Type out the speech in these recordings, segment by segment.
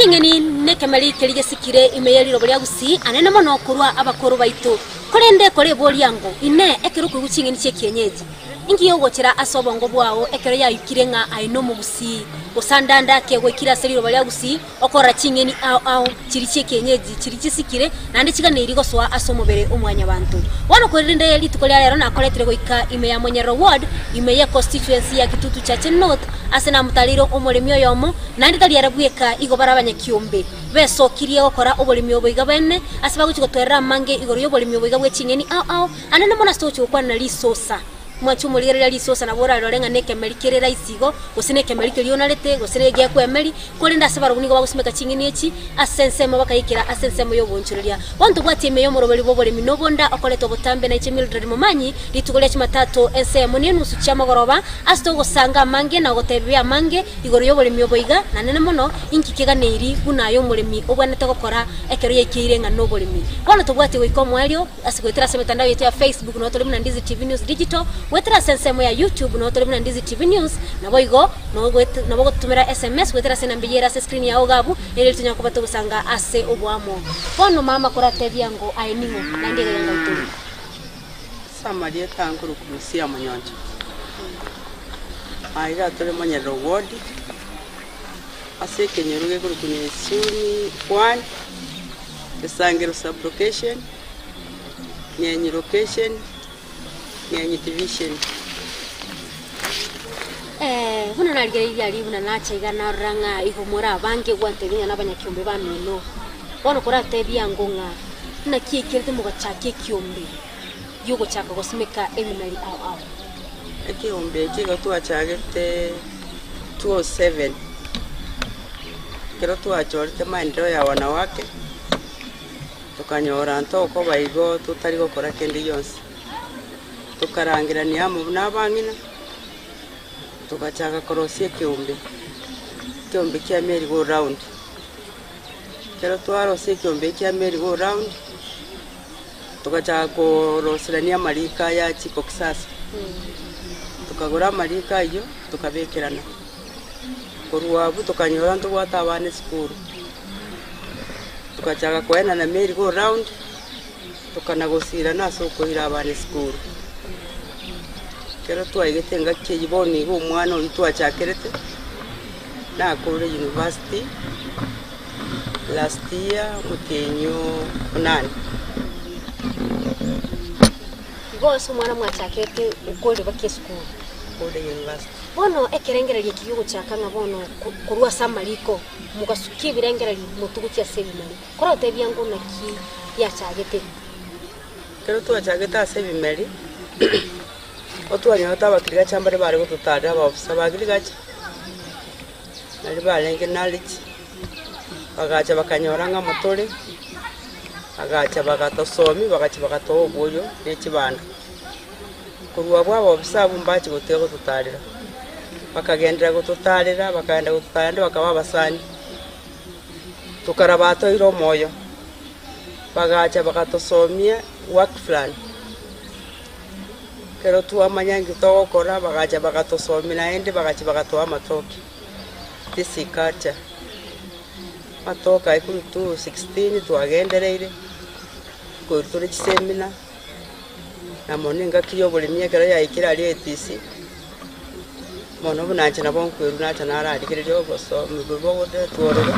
chingeni nekemali kelige sikire imeyali robolia Gusii anene mono kurwa abakoro baitu kolende kole boliango ine ekero ku chingeni che kienyeji ingi yogochera asobongo bwao ekero ya ikirenga aino mu Gusii osandanda kegwe kira seri robolia Gusii okora chingeni au chiri che kienyeji chiri chisikire nande chigane irigo swa asomobere omwanya bantu wano kolende yali tukolya lero na koletere goika imeya Monyero ward imeya constituency ya Kitutu Chache North asena mutaliro omolemi oyomo nandi tali arabweka igo barabanya kiombe beso kirie okora obolemi oboiga bene asiba guchigotwerera mange igoro yobolemi oboiga bwe chingeni au anene mona stocho kwa na Risosa mwachumo lirera Risosa na bora lorenga nekemeli kerera isigo gusine kemeli keliona lete gusine gya kwemeli kolinda asibaro bunigo bagusimeka chingeni echi asensemo bakayikira asensemo yobonchuria wantu bwatime yo morobeli bobolemi nobonda okoleto botambe na ichemil dread momanyi litukolya chimatatu ensemo ni nusu chama goroba asto gusanga mange na gotebya mange igoro yobolemi oboiga na nene mono inkikega neiri bunayo molemi obwanete gokora ekero yekirenga nobolemi wana tobwati goikomo alio asigwetera semetandao yetu ya Facebook no tolemu na Ndizi TV News Digital wetera sensemo ya YouTube no tolemu na Ndizi TV News na boigo no gotumira SMS wetera senambiyera se screen ya ogabu ele tunya kubato gusanga ase obwamo bono mama koratebyango ainingo nandire ngaitu samarie tankuru kusia manyonjo aiga tole Monyero ward ase kenyeruge kuru kunyesuni 1 Kisangiro sub location nyenyi location nyenyi division huna nalgeri yali huna nacha na ranga ihomora bange gwante binya nabanya kiombe bamino bono koratebya ngonga na kiekirete mugachake kiombe yugo chaka gosimeka eminali au ekiombe kigo tuachagete 207 kero tuachorete maendeleo ya wanawake tukanyora ntoko baigo tutari gukora kendi yonse tukarangirania mu nabangina tukachaga korosie kiombe kya merry go round kero twarosie kiombe kya merry go round tukachaga korosirania marika ya chiko kisasa tukagura marika iyo tukabekerana koruabu tukanyora ntugwata abane skuru tukachaga kwena na merry go round tukanagosira naso kuhira abane skuru kero twaigete ngake yiboni go mwana uitwa chakerete na kore university last year mutenyo 8 goso mwana mwachakete ukole bake school kore university bono ekerengera likiyo chakanga bono kurwa samaliko mugasuki birengera mutugu kya seminari kora tebyango naki ya chagete kero twachagete asebimeri otwani otabakiriga chambare bare gututara abafisa bagirigacha nari barenge knowledge bagacha bakanyoranga motore bagacha bagatosomi bagacha bagatoboyo nekibanda kurwa bwabo abafisa bumbachi gutego tutarira bakagendera gututarira bakaenda gututarira bakaba basani tukarabato iro moyo bagacha bagatosomia work plan kero tuamanyangi tokora bagacha bagatosomina ende bagacha bagatoa matoki tisikata matoka ikuru 16 tuagendereire kuturi chisemina na moninga kiyo bolimia kero ya ikira ali etisi mono bunanje nabonkweru nacha nararikiriro boso migobo gode tuororo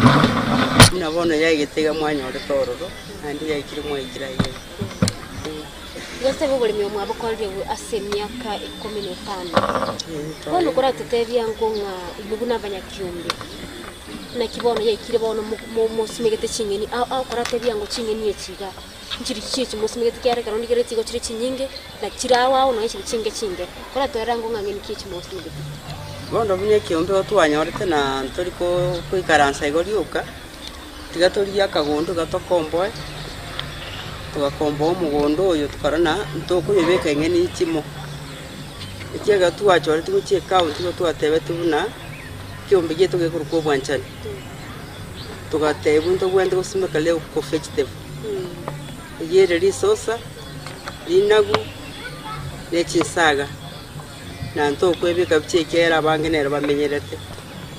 nabona yagitega mwanya ore tororo andi yakiri mwikira ye yose bobolemi omwabo kolye asemiaka 15 bono kora tetebya ngonga ibuguna banya kiombe na kibono yakire bono mo simegete chingeni au kora tebya ngo chingeni echiga nchiri chichi mo simegete kyare karondi gereti go chiri chinyinge na chirawa ono ichi chinge kora toera ngonga ngeni kichi mo simegete bono bunye kiombe otwanyorete na ntoriko kwikaransa igoriuka tigatoria kagondo gatokomboe tugakombo mugondo uyu tukarana ntokuyebeka ngeni ichimo ikiga tuachorete guchie account go tuatebe tubuna kiombe gitu gekuruko bwanchani tugatebu ntogwende gusimeka leo ko vegetable yere Risosa linagu nechisaga na ntokwebeka bichekera bangenera bamenyerete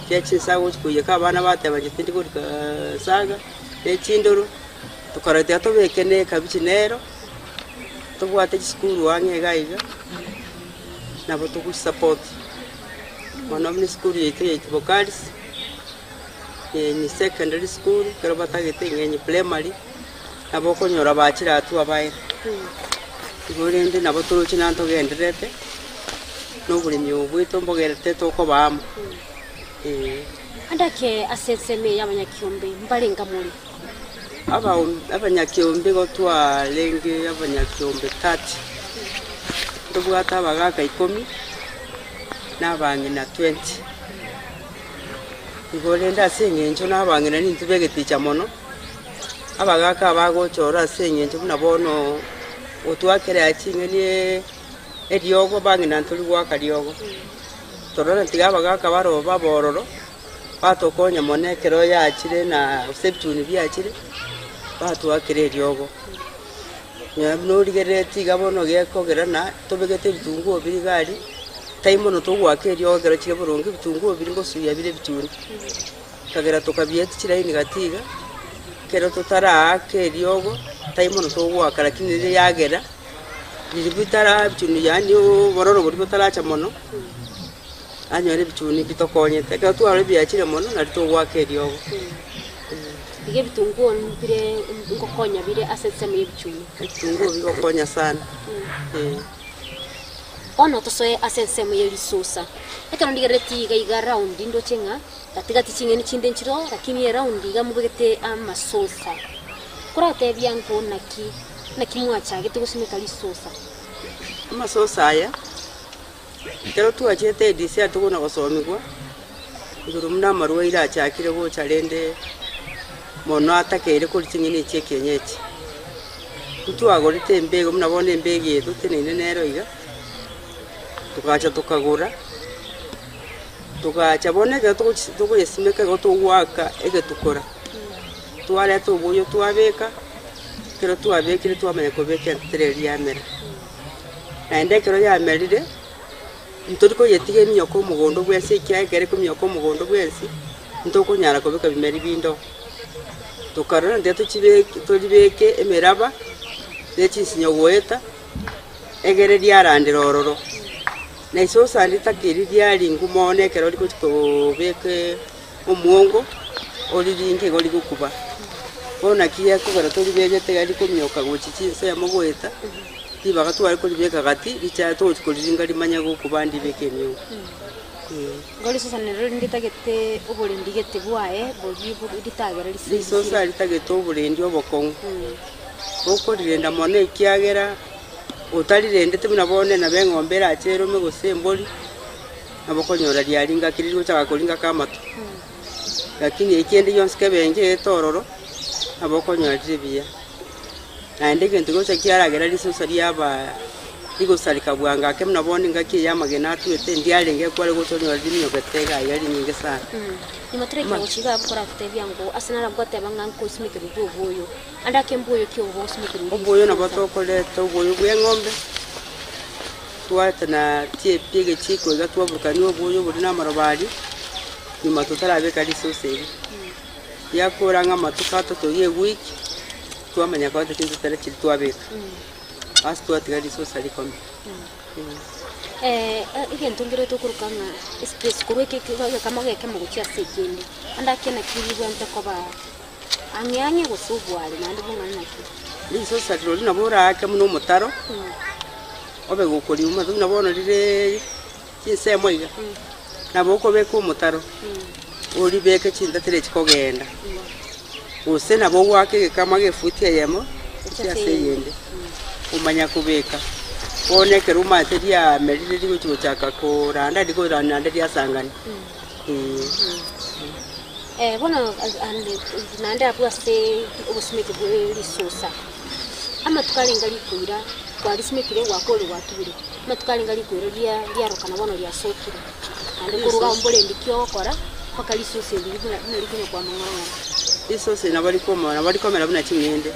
kechi sago kuye ka bana bate bagitindi kuri saga echindoro tukarate to bekene kabichinero tubwate school wange gaiga nabo tuku support mwana mni school yete vocals ni secondary school kero batagete ngenye primary nabo konyora bachira atu abaye igorende nabo turuchi nanto genderete nobulimi obwito mbogerete toko bamo andake aseseme y'abanyakiombe mbarenga muri abanyakiombe gotwa lenge abanyakiombe 30 ndubwata abagaka 10 n'abangina 20 igorenda asengenjo n'abangina nintubegeticha mono abagaka bagochora asengenjo nabono otwakere achingenie eriogo bangina ntuli gwaka riogo torona tigaba gaka baro babororo batokonya monekero yachire na septuni byachire batwakere eriogo nyamnurigere tigabono gekogera na tobegete bitungu biri gari taimo no tugwake eriogo gero chire boronge bitungu biri ngo suya bire bituni kagera tokabyeti chiraini gatiga kero totara ake eriogo taimo no tugwaka lakini ile yagera Nilibitara bituni yani bororo buri butaracha mono anyore bituni bitokonye teka tware byakire mono nari to wakeriogo bige bitungu bire ngokonya bire assets me bituni bitungu bigokonya sana ono tosoe assets me Risosa ekano ndigereti gaiga round ndo chenga tatiga tichingeni chinde nchiro lakini round iga mubegete amasosa kurate byanko naki mwacha gitugusimeka Risosa amasosa aya kero tuachete disi atukuna gosomigwa nguru muna marwa ira achakire go chalende mono atakere kuri tingini chekenyechi tutu agorite mbego muna bone mbege yetu tenene nero iga tukacha tukagura tukacha boneka tuko yesimeka go tuwaka ege tukora tuwale tubuyo tuwabeka kero tuwabekire tuwamenya kobeka ntereri yamera naende kero yamerire ntoriko yetige myoko mugondo bwese kyagere ko myoko mugondo bwese ntoko nyara kobeka bimeri bindo tukarana ndeto kibeke tolibeke emeraba lechi sinyogweta egere lyarandira ororo na Risosa nditakiri lyali ngumone kero liko kobeke omuongo oliringe goli gukuba bona kiye ko gara tolibeke tegali ko myoka gochichi ya mogweta tibaga twari ko libeka gati bicha to kuliringa limanya go kubandi bekenyo ngoli Risosa nero nditagete obulendi gete bwae bogi ditagera Risosa litagete obulendi obokongo boko rirenda mone kiagera utali rendete munabone na bengombera achero megosemboli abokonyora lyalinga kiriro chaka kolinga kamatu lakini ekende yonske benge etororo abokonyora dibia naende ntigo chakiaragera Risosa lyaba ligosalika bwanga ke munabone ngaki yamagena atuete ndialenge kwale gotonyora dinyo gatega yali nyinge sana nimatere kwa chiga abukora kutebyango asinara bwateba nganko isimike rubuyo andake mbuyo kyo bosimike rubuyo obuyo nabatokole obuyo bwengombe twata na tie pige chiko gatwaburukani obuyo buri namarobali nyuma tutarabeka Risosa yakora ngamatukato toye wiki twamanya kwa tinzi tare chiri twabeka as twatiga Risosa likombe igentungire tukurukana space kurweke kama geke muguchia sekende andake na kiribwa ntakoba anyange gusubwale nandi bungana naki Risosa roli nabora ake muno mutaro obe gukuri umaze nabona rire kinsemo iga naboko beko mutaro uri beke chinda tere chikogenda use nabo wake kama gefuti yemo cyaseyende umanya kubeka boneke rumate dia merire riko chaka ko randa diko randa dia sangani bona nande abwase obusimike Risosa ama tukalenga likuira kwa lisimikire wakole watubire ama tukalenga likuira lya rokana bono lya sokire ande kuruga mbole ndikyo okora paka Risosa ndikyo kwa mangana Risosa nabali komera buna kimende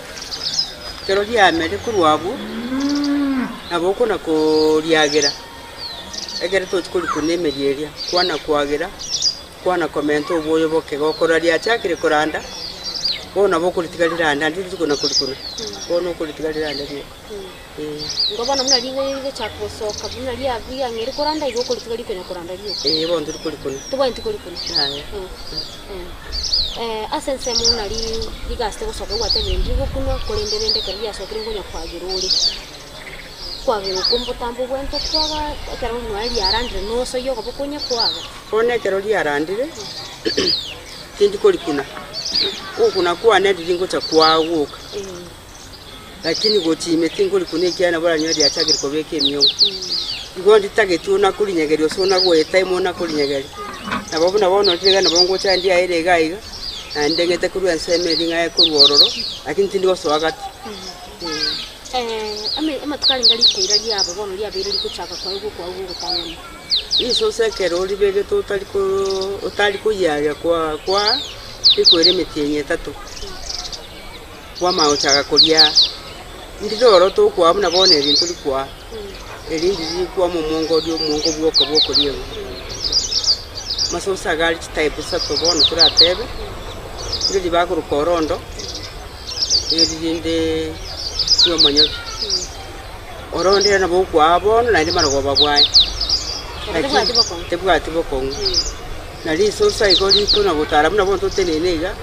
kero lyamere kurwabu aboko nako lyagera egere to chikoli kunemerieria kwana kwagera kwana komento boyo boke gokora ria chakire kuranda bona bokuritigaliranda ndi tukuna kurikuna bona kuritigaliranda ri ngobana muna linga yige chako soka muna lia via ngeri kuranda igo kuritigaliranda kuranda ri bondo kurikuna tuba ntikurikuna asense muna ligaste gosoka gwate bendi gokuno kulenderende karia sokire ngonya kwagiruri kwagiro kumbo tambo gwento kwaga kero mwali arandire no so yo gobukunya kwaga one kero li arandire tindi kurikuna ukuna kwa nedi lingo cha kwaguka lakini gotime tingoli kunekiana bora nyodi achagire kobeke emyongo ngondi tagetuna kulinyegerio sona gweta imona kulinyegeri nababuna bono tigana bongo chandi aire gaiga andengete kurwa nsemeri ngaye kurwororo lakini tindi goswagati amatukali ngali kwira lyabo bono lyabere likuchaka kwa ugo gutangana iso sekero libege utali kuyaya kwa ikwere mitienye tatu kwa mauchaka kulia ndidoro to kwa mna bone ibintu likwa elindi likwa mu mongo dio mongo bwoko liyo masosa gali type sato bono turatebe ndidi bakuru korondo ndinde yo manyo oronde na bokwa bono na ndi marago babwaye tebwati bokongo na risosa igoli kuna butara mna bono tenenega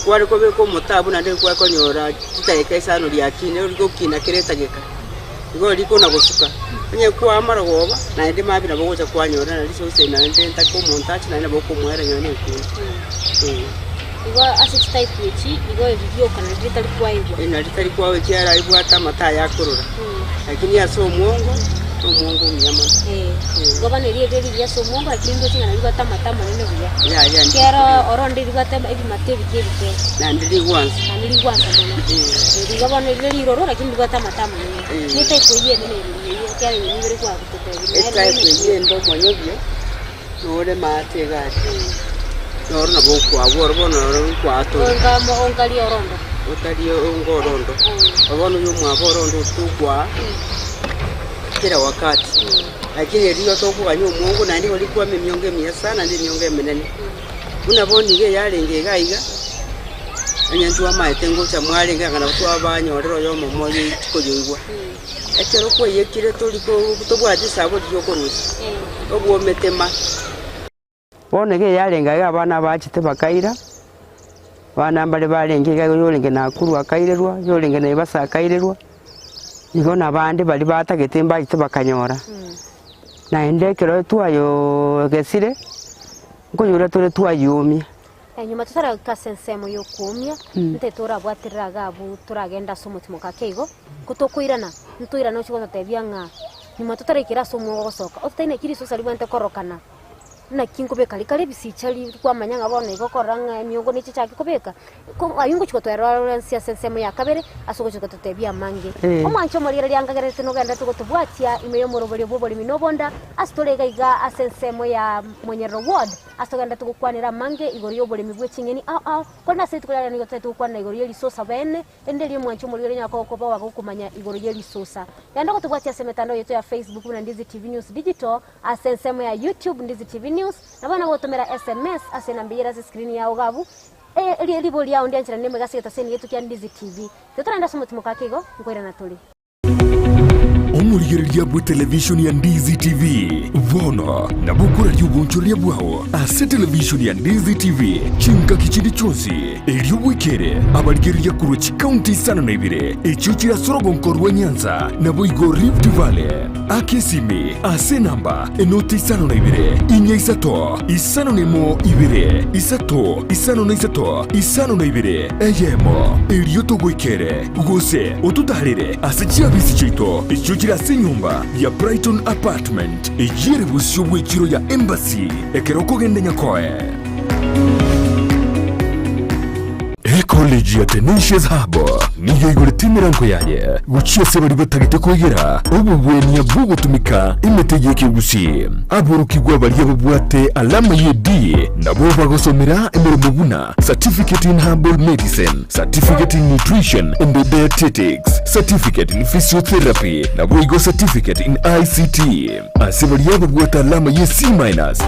kwari ko beko mutabu na ndi kwa konyora kitayeka isano lyakine uriko kina kireta geka igoli kuna gusuka nye kwa maragoba na ndi mabira bogocha kwanyora na risosa na ndi ntako montachi na boko mwera nyone ku igwa asset type yechi igwa video kana litali kwa igwa litali kwa kiara igwa tamata yakurura lakini yaso muongo mnyama goba neri yaso muongo lakini ndo singa igwa tamata manene buya ya kiara oronde igwa tema ibi matebi kebike na ndili gwanza mona igwa neri roro lakini igwa tamata manene ni type yene neri kiara ni ngere kwa kutoka type yene ndo monyobyo nore mate gati norna boku aboro bono kwa to ongali orondo otali ongorondo abono yumu aborondo tukwa kila wakati lakini ndio to kwa nyu Mungu na ndio likuwa mimyonge mia sana ndi myonge menene unaboni ge yalenge gaiga anyantu amaite ngo cha mwalenga kana twa banyorero yo momoyi koyoigwa ekero ko yekire toliko tobwati sabo dyokorusi obwo metema bonege yalenga abana bachite bakaira bana mbale balenge yolenge nakuru akairerwa yolenge na ibasa akairerwa igona bande bali batagete mbachite bakanyora na endekero twayo gesire ngoyura tore twayumia nyuma tutara kasensemo yo kumya nte tora bwatiriraga abu turagenda somutimo kakeigo kutokuirana ntuirana cyo totebyanga nyuma tutarekira somo gosoka otene kiri so sali bwente korokana na kingobe kali bisichali kwa manyanga bona igokoranga emyongo ni chichaki kobeka ko ayungu chiko twera sia sensemo ya kabere asoko chiko totebya mange omwancho molira lyangagerete no ganda tukotubwatia imeyo morobole bobole minobonda astorega iga asensemo ya monyero ward asoganda tukukwanira mange igoriyo bole mibwe chingeni kona se tukulala ni gotetu kwana igoriyo Risosa bene endeli mwancho molira nyako ko bawa kumanya igoriyo Risosa yanda kotubwatia semetando yetu ya Facebook na Ndizi TV News Digital asensemo ya YouTube Ndizi TV News na bana gotomera SMS asenambira za screen ya ogabu libo lya undi anchira nemwe gaseta seni yetu kya Ndizi TV tutaraenda somutimo kakego ngoira natuli omurigereria bwa television ya Ndizi TV vono na bukura lyubunchuria bwao ase television ya Ndizi TV chinka kichindi chonsi eliobwikere abarigereria kuruchi county sana na ibire echuchira sorogonkorwa Nyanza na boigo Rift Valley akesimi ase namba enoti sana na ibire inya isato isano nemo ibire isato isano na isato isano na ibire eyemo elioto gwikere gose otutarire ase chiabisi chito echuchira ase nyumba ya Brighton Apartment ejire busyo bwechiro ya Embassy ekeroko gende nyakoe Eko College ya Tenacious Harbor niyo igorete imirango yaye gucia se bari batagite kwegera ubu bweni yabugo tumika imetegeke Gusii aburukigwa bari yabubwate alama ye D nabo bagosomera emirimo buna certificate in herbal medicine, certificate in nutrition and dietetics, certificate in physiotherapy nabo igo certificate in ICT asibari yabubwate alama ye C-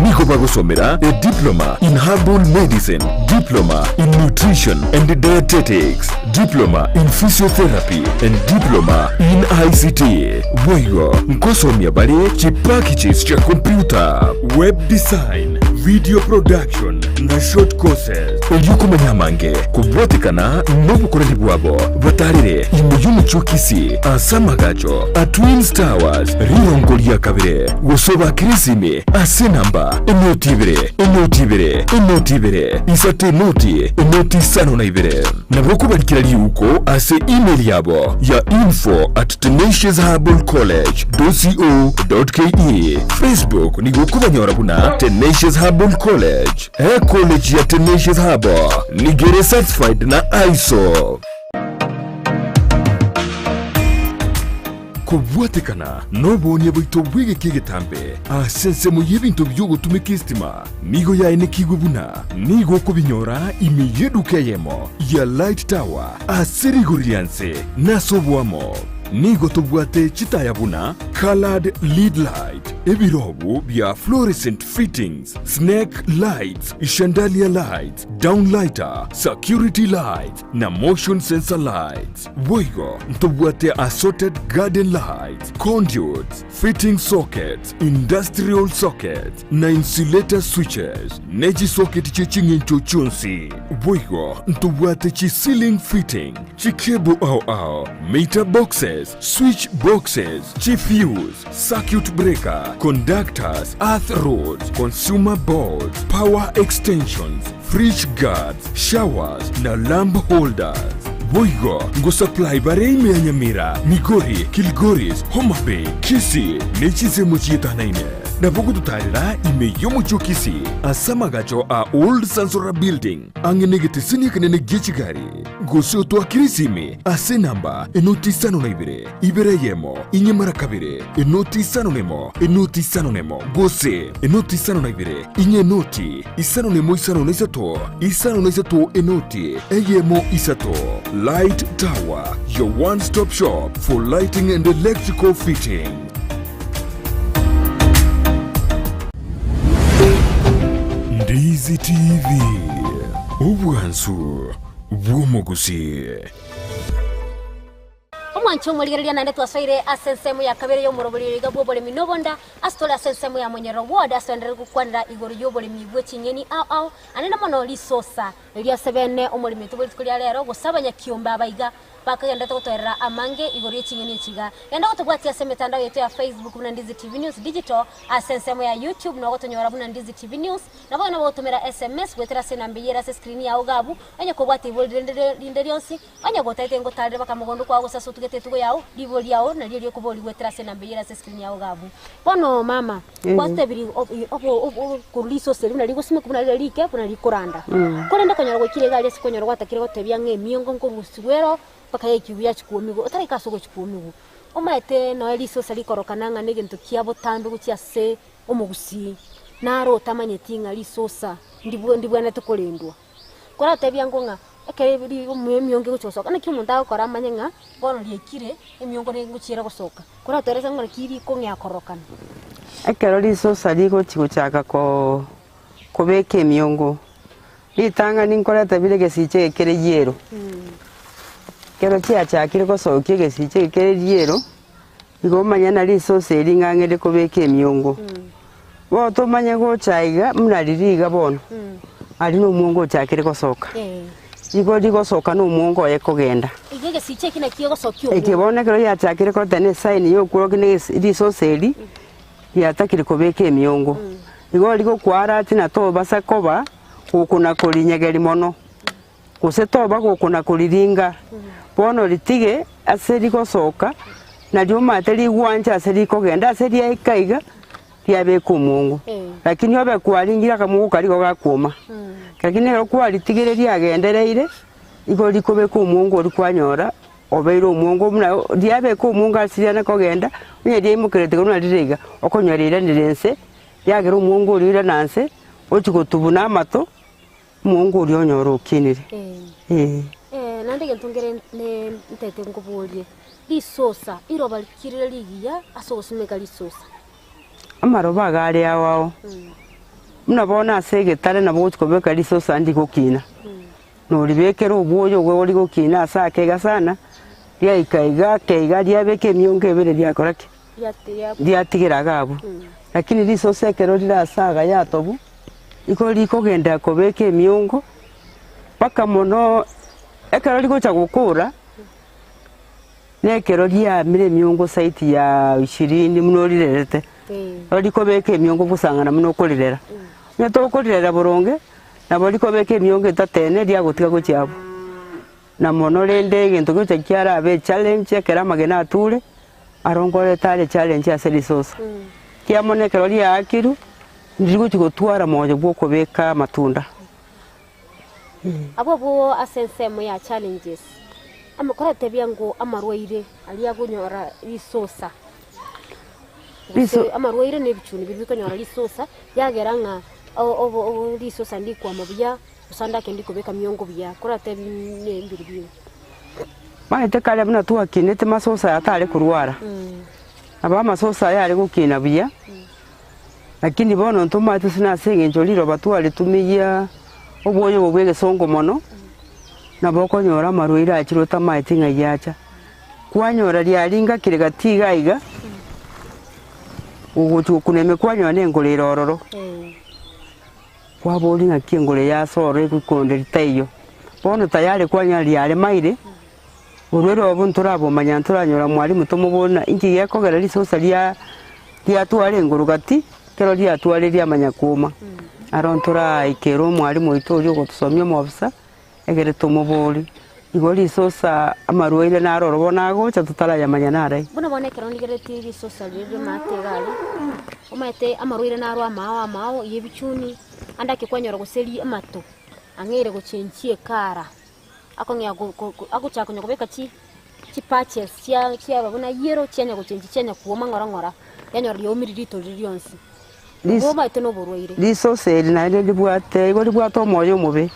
niko bagosomera a diploma in herbal medicine, diploma in nutrition and dietetics, diploma in physiotherapy and diploma in ICT. Wego nkosomya bale chipakichis cha computer, web design, video production na short courses. Oyuko manyamange kubwatikana n'obukoreri bwabo batarire imuyumu chukisi asamagacho a Twins Towers rirongo lya kabire gusoba kirisime asenamba enotibere isate enoti sano na ibere naboko barikira liuko ase email yabo ya info@tenaciousherbalcollege.co.ke. Facebook ni gukubanyora buna Tenacious Herbal College. College ya Tenacious Herbal ni gere certified na ISO. Kubwatikana nobonye bwito bwige kigetambe asense mu yibintu byugo tumikistima nigo ya enekigubuna nigo kubinyora imiyedukeyemo ya Light Tower aserigurianse nasobwamo nigo tubwate chitayabuna colored lead light ebirobu bya fluorescent fittings, snake lights, chandelier lights, downlighter, security lights na motion sensor lights. Boigo tubwate assorted garden lights, conduits, fitting sockets, industrial sockets na insulator switches neji socket chichingincho chunsi. Boigo tubwate chi ceiling fitting, chi cable au meter boxes, switch boxes, chi fuse, circuit breaker, conductors, earth rods, consumer boards, power extensions, fridge guards, showers na lamp holders. Boigo ngo supply bare ime ya Nyamira, Migori, Kilgoris, Homa Bay, Kisii nechize muchita naine. Na bogu tutarira ime yomu Kisii asamagacho a old Sansora building angenegete sini kanene gechigari Gusii otua kirisime ase namba enoti sano na ibere yemo inyamara kabire enoti sano nemo Gusii enoti sano na inye noti isano nemo isano na isato enoti eyemo isato. Light Tower, your one-stop shop for lighting and electrical fitting. Ndizi TV, ubwansu bw'omugusii. Omwancho muligereria nande twaswaire asensemu ya kabere yo murobulire gabobole minobonda astola asensemu ya mwenyero ward aswendere gukwandira igoro yobole mibwe chinyeni au anena mono Risosa lya sebene omulimi tubuli tukulia lero gusabanya kiomba abaiga bakagenda totwerera amange igoro chinyeni chiga yenda gutubwatia semetandao yetu ya Facebook na Ndizi TV News digital asensemu ya YouTube na gotonyora buna Ndizi TV News na bana botumira SMS gwetera senambiyera se screen ya ugabu anya kubwati linderionsi anya gotaite ngotarire bakamugondo kwa gusasu tugo yao livoli yao na lyo kuboli gwetera senambiyera se screen ya ugabu bono mama kwaste biri opo kuriso selina ligosime kubuna like kuna likoranda korenda konyora gukire gali sikonyora gwatakire gotebya ng'emiongo ng'omuswero paka yekibya chikuomigo otari kasogo chikuomigo omaete no Risosa likorokananga negintu kiabo tambe gucia se omugusii naro tamanyetinga Risosa ndibwana tukolendwa kora tebya ngonga ekere biri omuyemiongo gucosoka na kimuntu akora manyenga bono liekire emiongo nguchira gusoka kora teresa ngora kiri kongya korokana ekero Risosa liko chikuchaka kubeka emiongo litanga ninkora tabire gesiche ekere yero kero chiachakire gosokie gesiche ekere yero igomanya na Risosa eringangere kubeka emiongo bo tomanya gochaiga mnaririga bono ari no mungo chakire gosoka igori gosoka no mungo ekogenda igege siche kina kiyo gosokio ekibona kero yachakire ko tene sign yo kurokine Risosa eri yatakire kubeka emiongo igori go kwara tina to basakoba kukuna kolinyegeri mono kusetoba kukuna koliringa bono litige aseri gosoka na juma ateri gwanja aseri kogenda aseri aikaiga yabe kumungu lakini obe kwaringira kamungu kaliko gakuma lakini ro kwali tigere lyagendereire igori kobeka omungu ori kwanyora obeire omungu muna diabeka omungu asiriana kogenda onye diaimukerete gona rirega okonyorera nirense yagera omungu orira nanse ochigotubuna amato omungu ori onyora okinire nande gentongere ne ntete ngobulie Risosa iroba likirire ligiya asogosumeka Risosa amaroba gari awao muna bona asegetare nabo ochikobeka Risosa ndi gokina no ribekera obuoyo gwe ori gokina asake gasana ikaiga keiga diabeke myonge bere diakorake diatigira gabo lakini Risosa kero rirasaga yatobu ikori kogenda kobeke myongo paka mono ekero ligocha gukura nekero ria mire myongo site ya 20 muno rirerete ori kobeke myongo busangana muno korirera nyato korirera boronge nabo likobeke myongo tatene ria gotiga gochiabo na mono rende gento gocha kiara abe challenge ekera magena ature arongore tare challenge ya Risosa kia monekero ria akiru ndigo chigotwara moyo bwo kobeka matunda abo asensemo ya challenges amakora tebiango amarwaire ali agonyora Risosa amarwaire ne bichuni bibikanyora Risosa yageranga Risosa ndi kwa mabuya usanda kendi kobeka myongo bya kora tebi ne mbiribyo maite kale buna tuwa kinete masosa yatale kurwara aba masosa yale gukina bya lakini bono ntuma tusina senge njoliro batwale tumiya obuoyo bwege songo mono na bokonyora marwaire akirota maite ngayacha kwanyora lyalinga kiregatiga iga ugutu kuneme kwanyora nengolera ororo kwaboli na kingole ya sore kukonde litayo bono tayari kwanyora lyale maire urwero obunturabo manyantурanyora mwalimu tomubona ingi yakogera Risosa lya twale ngurugati kero lya twale lya manyakuma arontura ikero mwalimu itori gotusomya mobisa egere tomuboli igo Risosa amarwaire na roro nagocha tutara ya manyanare bona bone kero ndigere ti Risosa rero mategali omete amarwaire na rwa mao yebichuni andake kwanyora guseli amato angere gochenchie kara akongya agucha konya kobeka chi patches cia babona yero cyanya gochenchi cyanya kuoma ngora yanyora yomiririto ririonsi ngoma ite no borwaire Risosa na ile libwate igo libwate omoyo mubi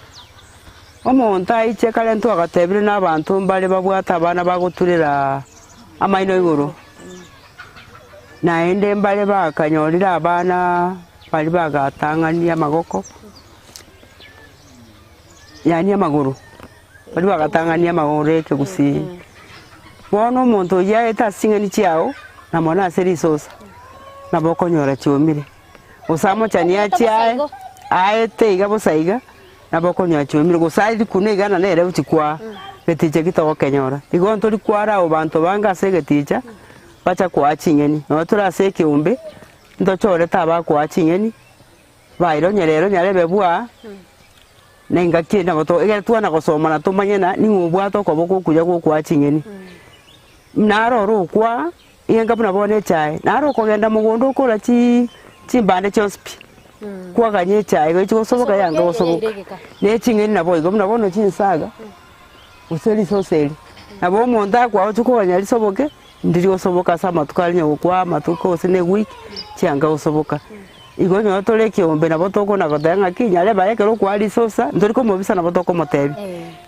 omonta iche kale ntu agatebire n'abantu mbale babwata abana bagoturira amaino iguru na ende mbale bakanyorira abana bali bagatangania magoko yani amaguru bali bagatangania maguru ke Gusii bono omonto yaeta singeni chiao na mona Risosa na bokonyora chiomire osamo chania chiae aete iga bosaiga na bokonya chiomire gusai kunega na nere utikwa getiche gito kenyora igonto likwara obanto banga segeticha bacha kwa chingeni no turase kiumbe ndochore taba kwa chingeni bairo nyerero nyarebe bwa nenga kina boto ege tuana gosoma na tumanyena ni ubwato ko boko kuja kwa chingeni naro rukwa yenga buna bone chai naro kogenda mugondo kola chimbande chospi kwa ganye chai go chigosoboka yanga gosoboka ne chingeni nabo igo buna bono chinsaga useli soseli nabo monda kwa otukoganya lisoboke ndiri gosoboka sama tukalnya kwa matuko sene week chianga gosoboka igo nyo tole kiombe nabo toko na godanga kinya leba yekero kwa Risosa ndori ko mobisa nabo toko motebi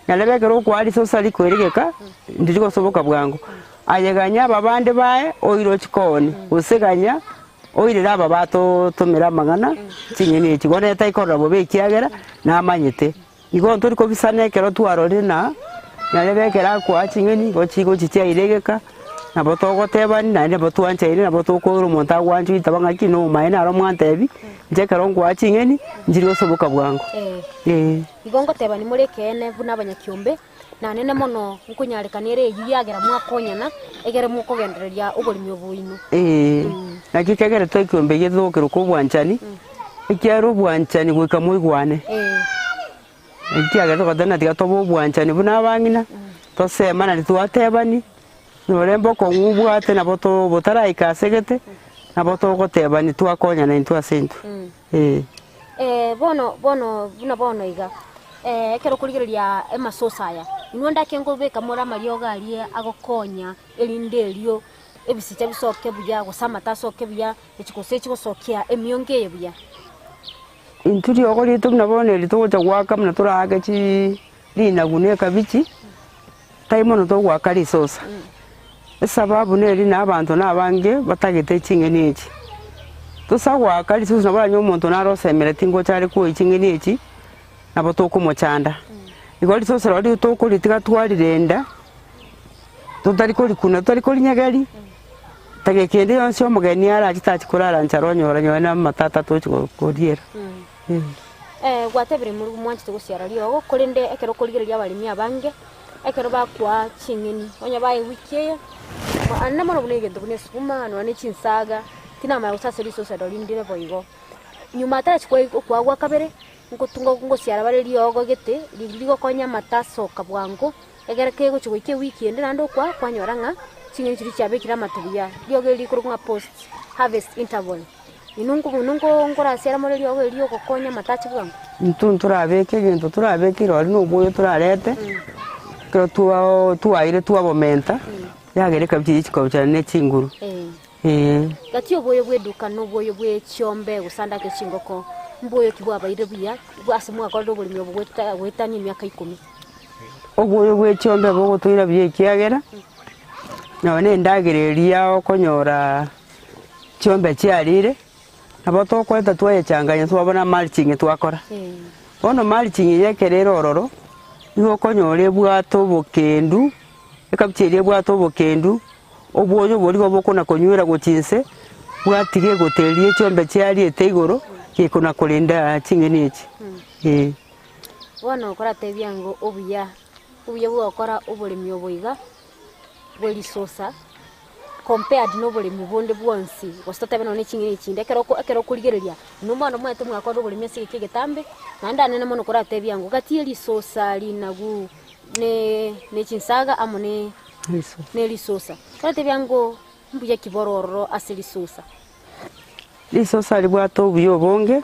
nyalebe kero kwa Risosa likwerigeka ndiri gosoboka bwangu ayeganya babande bae oiro chikoni useganya oire aba bato tumira magana chinyeni chigone taikora bobe kiagera na amanyete igo ntori ko bisane kero twarore na nyalebe kera kwa chinyeni gochigo chitia iregeka na botogo tebani na ne botuancha ire na botoko rumonta gwanju itabanga kino maina aro mwantebi nje kero kwa chinyeni njiri soboka bwango igongo tebani murekene buna abanyakiombe na nene mono nkunyarekanire yiyagera mwakonyana egere mukogendereria ugorimi obuino na kikegere toikiombe githokero kubwanchani ikiaro bwanchani gwika muigwane ikiagera tokatana tiga tobo bwanchani buna bangina tosema na twatebani norembo ko ngubwate na boto botaraika segete na boto gotebani twakonyana intwa sentu bono buna bono iga ekero kurigereria emasosa aya inwe ndakengo beka mora marioga alie agokonya elindelio ebisicha bisoke buya gusama tasoke buya ekikose ekikosokia emionge yebuya inturi ogori tumnabone litoja gwaka mna turage chi lina guneka bichi taimo no to gwaka Risosa sababu neri n'abantu n'abange batagete chingeni iki tusagwaka Risosa nabara nyomuntu narosemere tingo cyari ku ichingeni iki nabo tokumuchanda iko Risosa rodi tokulitiga twarirenda tutari kuri kuna tutari kuri nyagari tagekende yonse omugeni ara kitati kurara ncharonyo nyona matata tochiko kodiera gwatebire muri mwanchi tugusiara riogo kurinde ekero kurigereria abarimi abange ekero bakwa chingeni onya baye wiki anna mono bunege ndubune suma no ane chinsaga tina ma usase Risosa dorindire boigo nyuma atachikwe kwagwa kabere ngo siara bare riogo gete ligo konya mataso kabwango egereke go chigwike wiki ende nando kwa nyoranga chingeni chiri chabekira matubiya riogo likurunga post harvest interval inungu ngora siara more riogo konya matachi bwango turabeke gento turabeke rori no boyo turarete kero tuaire tuabomenta yagereka byiki ko cyane chinguru gati oboyo bweduka no boyo bwe chombe gusanda ke chingoko mboyo kibwa baire buya bwasimwa ko ndo bulimi obwetanye myaka 10 oboyo bwe chombe bogo tuira byeki yagera nabone ndagereria okonyora chombe cyarire abo tokweta twaye changanya twabona mulching twakora bono mulching yekerero ororo niho konyore bwato bokendu ekabyerie bwato bokendu obwoyo borigo bokona konywera gochinse bwatige goterie chombe cyari eteigoro kikona kulinda chingeni iki wana okora tebyango obuya bwokora oburimi obuiga bwe Risosa compared no bulimi bonde bwonsi gostotebe no chingeni chinde ekero kurigereria no mwana mwete mwakora oburimi sike getambe nanda nene mono kora tebyango gati Risosa linagu ne chinsaga amone Risosa kora byango mbuye kibororo ase Risosa libwato buyo bonge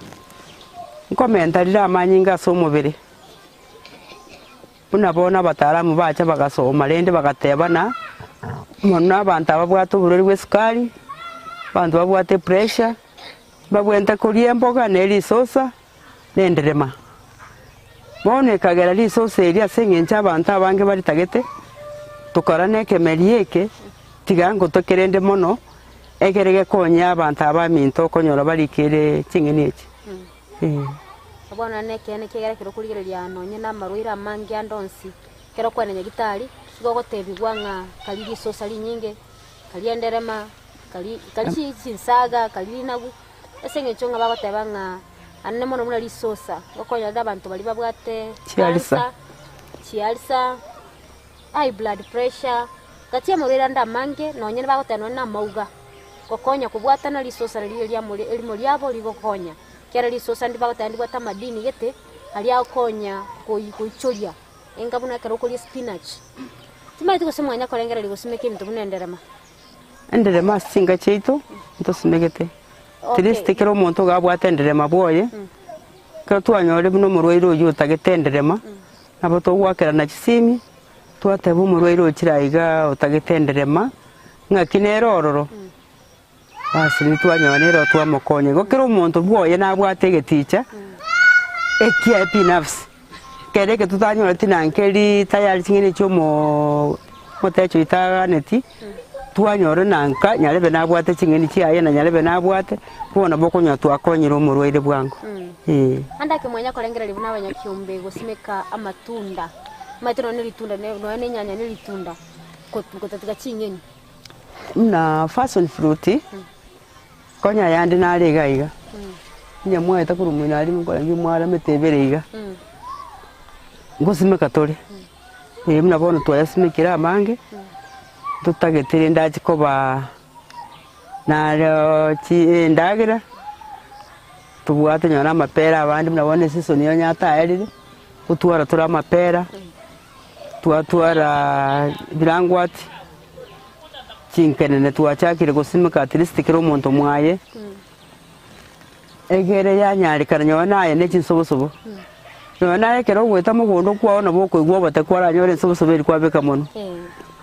nkomenta lira amanyinga so mubere unabona bataramu bacha bagasoma lende bagatebana mona abantu ababwato burori bwesukari bantu babwate pressure babwenta kuriye mboga ne Risosa nenderema bone kagera Risosa eri asengencha abantu abange bari tagete tukorane kemerieke tigango tokerende mono egerege konya abantu abaminto konyora barikere chingeni iki abona nekene kegera kiro kurigereria nonye na marwira mangi andonsi kero kwenenya gitari gogotebigwa nga kali Risosa linyinge kali enderema kali chinsaga kali nagu esengencho nga bagoteba nga anne mono muna Risosa gokonya abantu bali babwate chialsa high blood pressure gatia morera nda mange nonye bagotena na mauga gokonya kubwata na Risosa elimo lyabo ligokonya kera Risosa ndi bagotenda bwata madini gete ali akonya kuichoria engabuna kero kuri spinach timaiti gosemwanya korengera ligosimeke ibintu bunenderema enderema singa cheito ntosimegete triste kero monto gabwata enderema boye kero twanyore buno murwairo yutagetenderema abo togwakera na kisimi twatebo murwairo kiraiga utagetenderema ngakinero ororo basi nitwanyonero twamokonye gokero umuntu bwoye nabwategeticha ekia epinafsi kereke tutanyora tinankeri tayari chingene chomo motecho itaganeti twanyora nanka nyarebe nabwate chingene chiaye na nyarebe nabwate bona bokonya twakonyira umurwaire bwangu anda kemwanya korengera libuna abanyakiombe gosimeka amatunda matino nilitunda no nyanya nilitunda kotatiga chingeni na fashion fruit konya yandi nalega iga nyamwa etakurumwina ali mukorangi mwara metebereiga ngosimeka tore muna bono twayasimekira amange tutagetere ndachikoba na ndagira tubwate nyona amapera abandi muna bone season yo nyata ayirire utwara tura amapera twatwara birangwati chinkenene twachakire gosimeka at least kiro muntu mwaye egere yanyarikana nyona aye ne chinsobosobo na ekero gweta mugondo kwao na boko igwo bate kwara nyore soberi kwa beka mono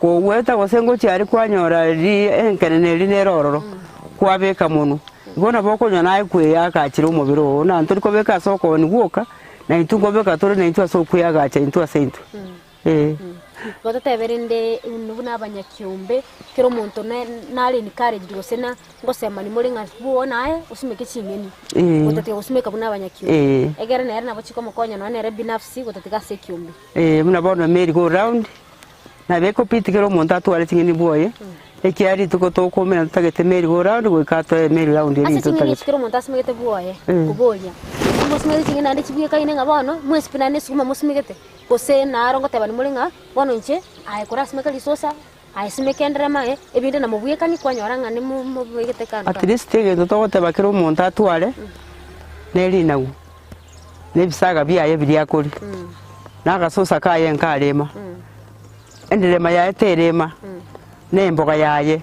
ko gweta gosengo cyari kwanyora ri enkenene ri nerororo kwa beka mono bona boko nyona ikwe yakakira umubiro na nturi ko beka soko ni gwoka na itungo beka tore na intwa soko yagacha intwa sento Gototeberende nubuna abanyakyombe kero muntu nali ni courage gosena ngosema ni muri ngasuo nae usimeke chingeni gotote usimeka buna abanyakyombe egera na era nabo chiko mukonya no nere binafsi gototika sekyombe muna bona merry go round na beko piti kero muntu atwale chingeni boye ekiari tuko tokomena tutagete merry go round gwikato merry round eri tutagete kero muntu asimegete boye kubonya musimeke chingeni andi chibika ine ngabono mwespina ne suma musimegete gose na arongo tebani mulinga bono nche ay kora simeka Risosa ay simeka ndrama ebinde na mubuye kani kwanyoranga ni mubuyete kana at least tege to teba kero muntu atwale neri nagu nebisaga byaye biryakoli nagasosa kaye nkalema endelema yaye terema nemboga yaye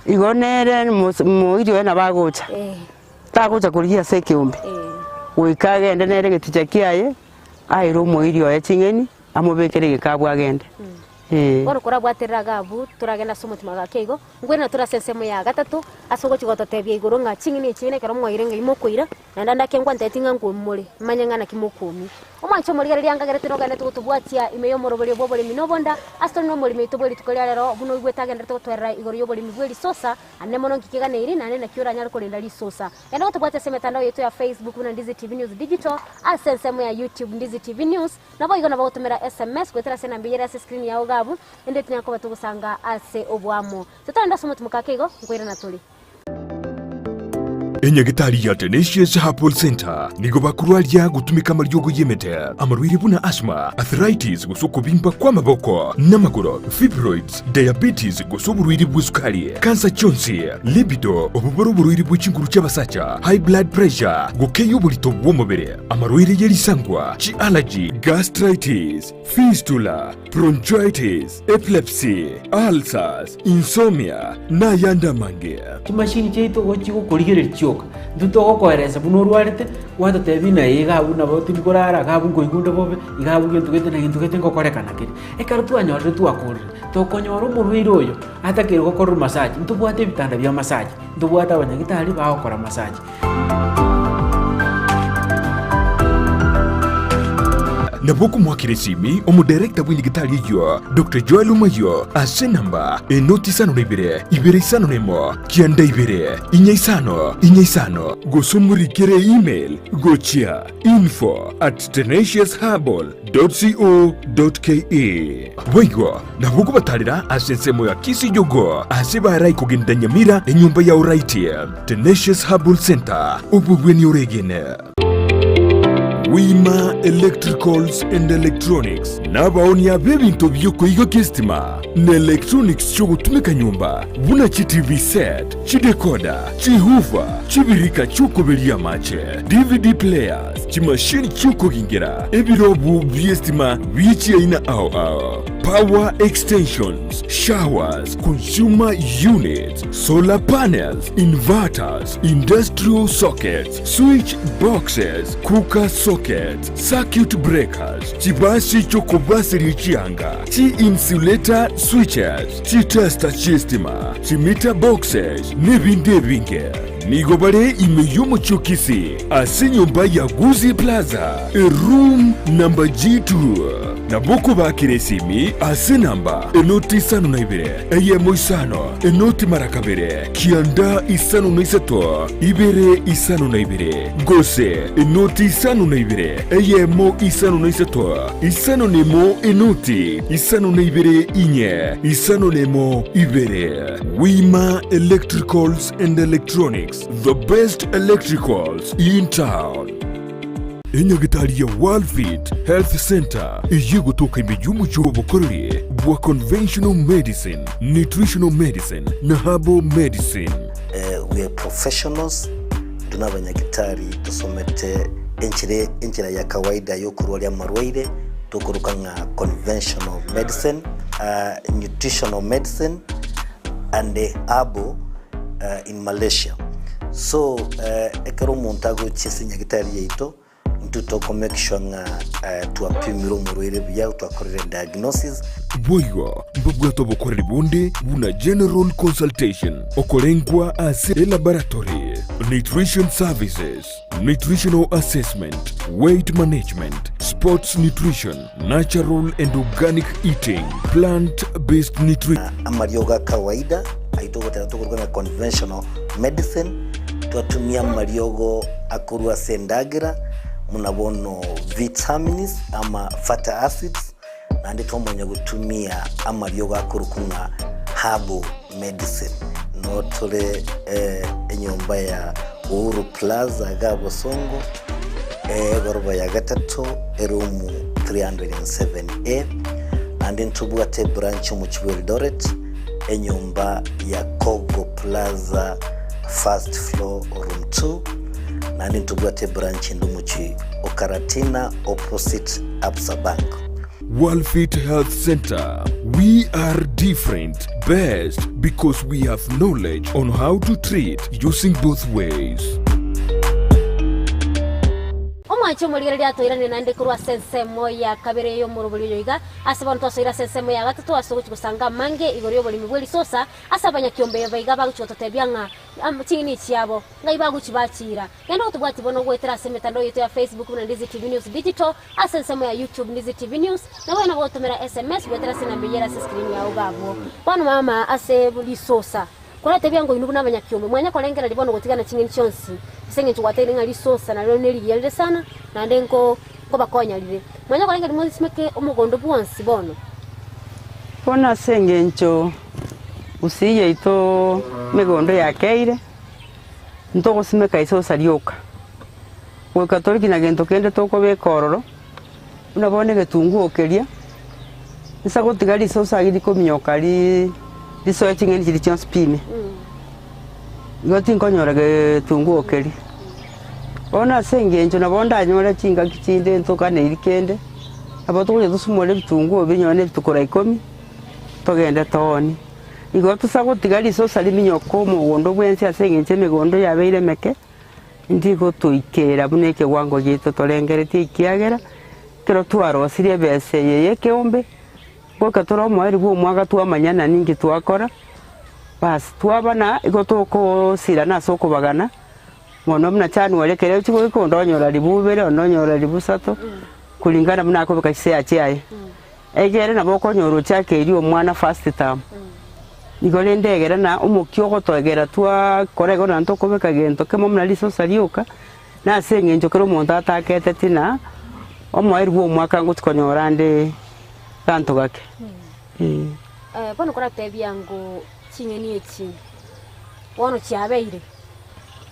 igonere mu irio na bagocha tagocha kuriya sekiumbe wikage ende nere geticha kiaye airo mu irio ya chingeni amubekere gikabwa agende Bono kora bwaterera gabu turagenda somutima gakego ngwena turasensemo ya gatatu asogo chigoto tebye iguru nga chingini chine kero mwairenge imokoira na ndanda kengwa ntetinga ngumuri manyangana kimukumi omwancho muri gari yanga geretero gane tugutubwatia imeyo morobori bobori minobonda astrono muri mitobori tukoria rero buno igwetagenda tugutwerera iguru yobori migwe Risosa anemono nkikigana iri na nene kiura nyari kulinda Risosa enda gutubwatia semetandao yetu ya Facebook na Ndizi TV News Digital asensemo ya YouTube Ndizi TV News nabo igona bagutumira SMS kwetera sena mbiyera screen ya gabu ende tinyako batugusanga ase obwamo tutanda somutima kakego ngwira na tuli Enyagitari ya Tenacious Herbal Center nigo bakurwaria gutumika amaryogo yemete amarwiri buna asthma arthritis gusoko bimba kwa maboko n'amaguru fibroids diabetes gusoburwiri bw'isukari cancer chonsi libido obuburwiri bw'ikinguru cy'abasacha high blood pressure gukeyo bulito bw'umubiri amarwiri yerisangwa chi allergy gastritis fistula bronchitis epilepsy ulcers insomnia na yanda mange kimashini cheito gochiko korigere choka nduto koereza buno rwarete wata tebina igabu na botu nikorara gabu ngoigundo bobe igabu gentugete na gentugete ngokorekana kiri ekaro twanyorere twakorire tokonyora umurwire oyo atakire gukora massage ntubwate bitanda bya massage ntubwata abanyagitari bakora massage Naboku mwakiresimi omudirector w'indigitari yo Dr. Joel Umayo ase namba enotisano nebire ibere isano nemo kianda ibere inyaisano gosomurikere email gochia info@tenaciousherbal.co.ke Wego naboku batarira asensemo ya Kisii yogo ase barai kugenda Nyamira enyumba ya uraiti Tenacious Herbal Center ububweni uregene Wima Electricals and Electronics nabaoni ya bebinto byoko igo kistima na electronics cyo gutumika nyumba buna chi TV set chi decoder chi hoover chi birika cyuko beria mache DVD players chi machine cyuko gingira ebirobu byestima bichi ina ao power extensions showers consumer units solar panels inverters industrial sockets switch boxes cooker sockets circuit breakers chibasi choko basiri chianga chi insulator switches chi tester systema chi meter boxes nebinde binge nigobare imeyumo chokisi asinyumba ya Gusii Plaza room number G2 naboko bakiresimi ase namba enoti isano na ibere eyemo isano enoti marakabere kianda isano na isato ibere isano na ibere gose enoti isano na ibere eyemo isano na isato isano nemo enoti isano na ibere inye isano nemo ibere Wima Electricals and Electronics, the best electricals in town. Enyagitari ya World Fit Health Center iyigo toka imejuma chuo bukorori bwa conventional medicine, nutritional medicine na herbal medicine. We are professionals, tunabanyagitari tusomete enchira ya kawaida yo kurwalia marwaire tukuruka nga conventional medicine, nutritional medicine and herbal in Malaysia. So ekero montago chesinya gitari yeito tutoko make sure nga tuapimira umurwaire bya twakorera diagnosis boigo mbabwato bokorera bonde buna general consultation okolengwa ase laboratory nutrition services nutritional assessment weight management sports nutrition natural and organic eating plant based nutrition amarioga kawaida aitogotera tukorwa na conventional medicine twatumia mariogo akorwa sendagira munabono vitamins ama fatty acids nandi twamanya gutumia amariogo akorukunga herbal medicine notore enyomba ya Uhuru Plaza gabo songo goroba ya gatatu erumu 307A nandi ntubwate branch mu Eldoret enyomba ya Kogo Plaza first floor room 2 nandi ntubwate branch ndumuchi Okaratina opposite Absa Bank. Worldfit Health Center. We are different, best because we have knowledge on how to treat using both ways. Omwacho muligere lya toirane nande kurwa sensemo ya kabere yo murubuli yoiga asaba ntosoira sensemo ya gatatu asogochi kusanga mange igoryo boli mibweli sosa asabanya kiombe baiga baguchota tebyanga chini chiabo ngai baguchibachira yando tubwati bono gwetera semetando yetu ya Facebook na Ndizi TV News Digital asensemo ya YouTube Ndizi TV News na wana botomera SMS gwetera sina mbiyera screen ya ubabo bano mama ase buli sosa kora tebyango inubu nabanya kiombe mwanya kolengera libono gotigana chingeni chonsi senge chwatele ngali sosa na leo neli yelde sana na ndenko bakonya lile mwanya kolengera limwe simeke omugondo bwonsi bono bona senge ncho usiye ito megondo ya keire ntoko simeka isosa lyoka we katoliki na gento kende toko be kororo unabone getungu okeria isa gotigali sosa agidi komyoka liso chingeni chili chonspime goti nkonyora getungu okeri ona senge ncho nabonda nyora chinga kichinde ntoka ne irikende abo tukuje dusumole bitungu obinyone bitukora 10 togenda toni igo tusagotigali sosa liminyoko mugondo bwensi asenge nche megondo yabeire meke ndiko tuikera buneke wango gito tolengereti ikiagera kero twarosirie bese yeye keombe boka toro mwari bwo mwaga twamanyana ningi twakora bas twabana iko toko sira na soko bagana mono mna chanu walekere chiko iko ndonyora libubere ndonyora libusato kulingana mna ko bakase achiaye egere na boko nyoro chake iri omwana first term igole ndegera na umukyo gotogera twa korego na ntoko bekagento kemo mna liso salioka na senge njokero monta atakete tina omwari bwo mwaka ngutkonyorande tanto gake bono kora tebyango chingeni echi wono chiabeire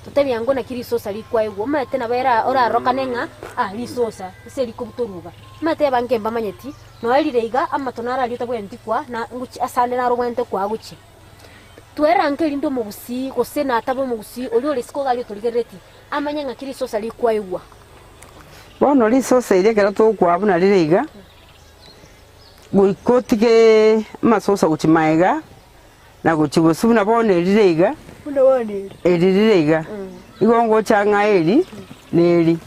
tutebyango na kiri sosa likwa ego mate na bera ora rokanenga lisosa se likubuturuga mate bangemba manyeti no alireiga amatonara alita bwentikwa na nguchi asande na rwente kwa guchi twera ngeli ndo mu Gusii gose na atabo mu Gusii olio lesiko gali toligereti amanyanga kiri sosa likwa egwa bono lisosa ile kera to kwa buna lireiga guikotige masosa guchimaiga na guchibusu na bone lireiga lireiga igongo changa eli neli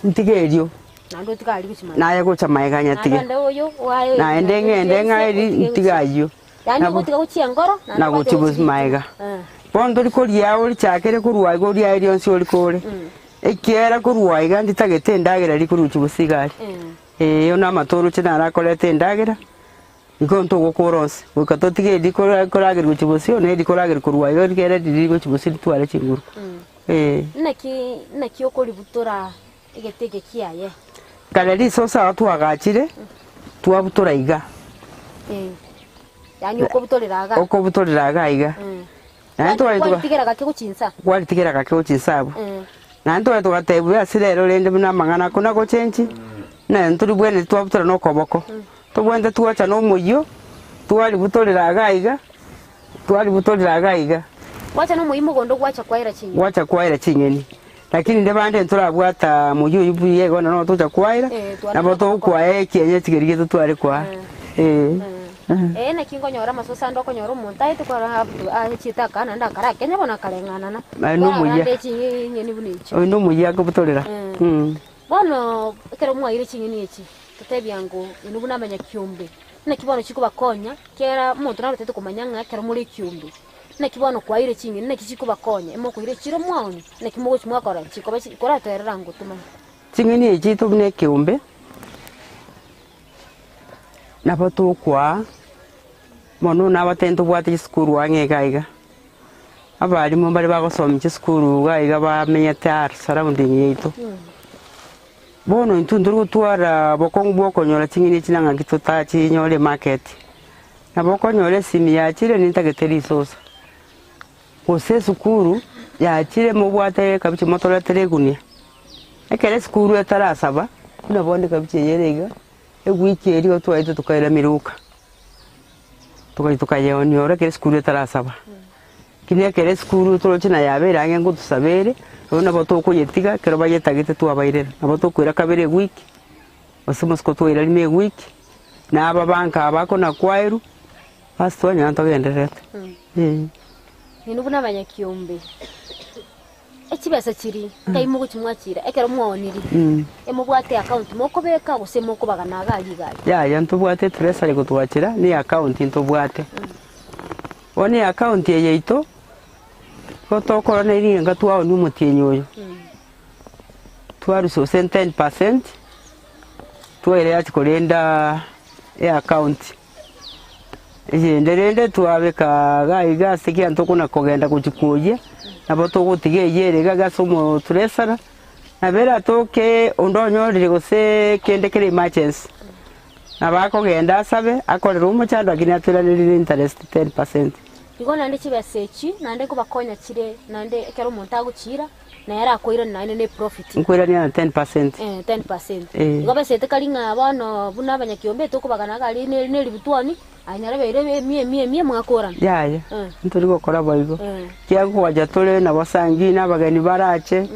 ntigerio nando tikali guchimaiga na ya guchimaiga nyatige na endenge eli ntigayo yani gutiga guchia ngoro na guchibusu maiga bondo likoria oli chakere kurwa igori ali onsi oli kore ekiera kurwa iga nditagete ndagira likuruchibusigari ona matoro chena rakolete ndagira ikonto gokoronse ukatotige dikoragira guchibosio ne dikoragira kurwa yo rigera dirigo chibosiri twale chinguru naki okori butora igetege kiaye kala lisosa watu agachire twabutora iga yani okobutoreraga iga na ntwa tigera gake guchinsa gwali tigera gake guchinsa na ntwa tugatebu asirero lende muna mangana kuna go chenchi na nturi bwene twabutora no koboko tubwende tuacha no muyo twali butorera gaiga wacha no muimo gondo gwacha kwaira chingeni lakini ndebande nturabwata muyo yubuye gona no tucha kwaira na boto kwae kienye tigirige tutware kwa na kingo nyora masosa ndo konyoro montai to kwa habu chita kana nda kara kenya bona kalengana na no muya ande chingeni bunicho no muya ko butorera bono ekero mwaire ching'eni echi tutebyango inubu namanya kiumbe na kibono chikubakonya kera muntu narutete kumanya ng'a kero muri kiumbe na kibono kwaire ching'eni na kichikubakonya emo kuire chiro mwaoni na kimogo chimwakora chikoba chikora terera ngo tumanya ching'eni echi tubune kiumbe nabo tukwa mono nabatento bwate skuru ang'egaiga abarimu bari bagosomye skuru gaiga bamenyete surrounding yaitu bono intunduru gutwara bokongu bwokonyora ching'eni echi nang'a gitutachi nyore market na bokonyore simi yachire nintagete Risosa gose skuru yachire mubwate kabichi motora teregunia ekere skuru etarasaba kuna bonde kabichi yerega egwiki eri otwaite tukaira miruka tukayoni ora kere skuru etarasaba kinya kere skuru torochina yabera ange ngutusabere ona botoko yetiga kero bayetagite twabairera nabo kwira kabere wiki osimo sko twira lime wiki na aba banka abako na kwairu pastor nyanto genderete Ninu buna banya kiumbe ekibasa kiri kaimugo kimwakira ekero mwoniri emubwate account mokobeka gose mokobaga nagali gali ya ntubwate treasury gutwakira ni account ntubwate oni account yeito gotokora na iringa twao ni mutinyoyo twaruso 10% twere ati kolenda account nderende twabeka gaiga sikia ntokuna kogenda kujikuye nabo togutige yerega gasomo treasury nabera toke ondonyorire gose kende kere emergency nabako genda asabe akorera umuchando agina turanirire interest 10%. Igo nande kibasechi nande kubakonya kire nande ekero umuntu aguchira na yara akoira nane ne profit nkwira ni 10%. 10%. Igo basete kalinga abana buna abanyakiombe tokubagana gali ne libutwani anyara bere mie mwakora ya nturi gukora boigo kia kwaja tole na basangi na bagani barache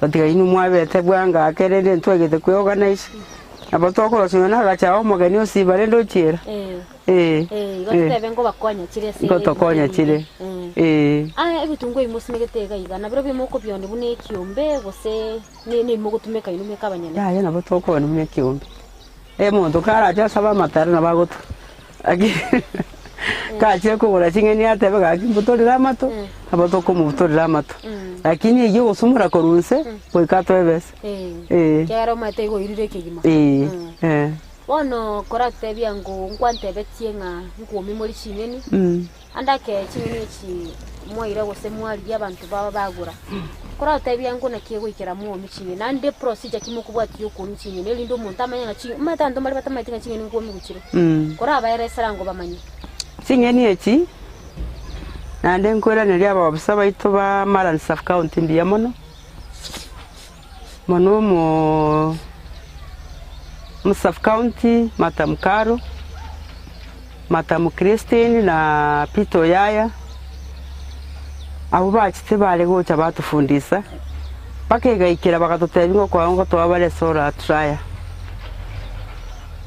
tatiga inu mwabete bwanga akerende ntwegete kwiorganize abotokoro simena gacha omugani osibare ndochira gotebe ngo bakonya kire se gotokonya kire ebitungo imusimegete gaiga na biro bimoko byone bune kiombe gose ni mugutumeka inu mekabanyana ya na botokoro bune kiombe muntu karacha saba matara na bagoto agi kache kugura ching'eni atebe gakimbutorira amato abotoko mubutorira amato lakini iyo gusumura korunse boikato ebese kero mate go irire kigima ono korakte byango nkwantebe tienga nkuomi muri ching'eni andake ching'eni chi moira gose mwali y'abantu baba bagura korakte byango nakiye gwikira muomi ching'eni nande procedure kimukubwati yo kunyi ching'eni lindo umuntu amanya na ching'eni matando mali batamayitinga ching'eni nkuomi gukire koraba yeresera ngo bamanye ching'eni echi nande nkwera neri ababisa baitu ba Mara Sub County mbiya mono mu Sub County matamkaro matamu Christine na Pito Yaya abo bachite bale gocha batufundisa bakegaikira bakatutebingo kwa ngo twabale sora traya